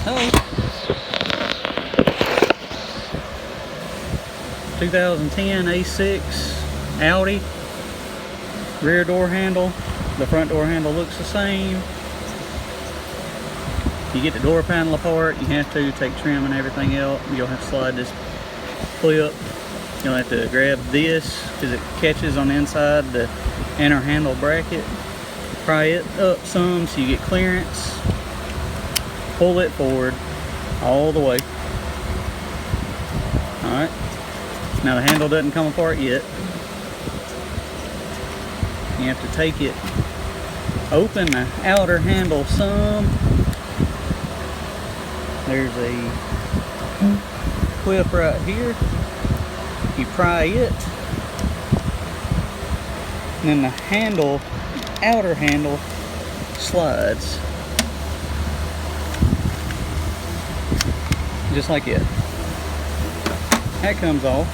Hello. 2010 A6 Audi. Rear door handle. The front door handle looks the same. You get the door panel apart, you have to take trim and everything out. You'll have to slide this clip. You'll have to grab this because it catches on the inside the inner handle bracket. Pry it up some so you get clearance. Pull it forward all the way. Alright. Now the handle doesn't come apart yet. You have to take it, open the outer handle some. There's a clip right here. You pry it. And then the handle, outer handle, slides. Just like it. That comes off.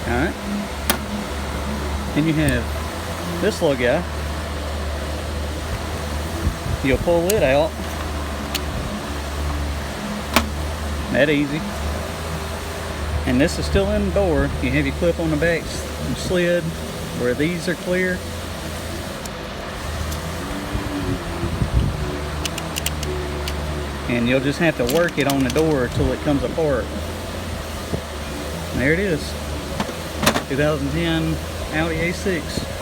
Alright. Then you have this little guy. You'll pull it out. That easy. And this is still in the door. You have your clip on the back slid where these are clear. And you'll just have to work it on the door until it comes apart. And there it is. 2010 Audi A6.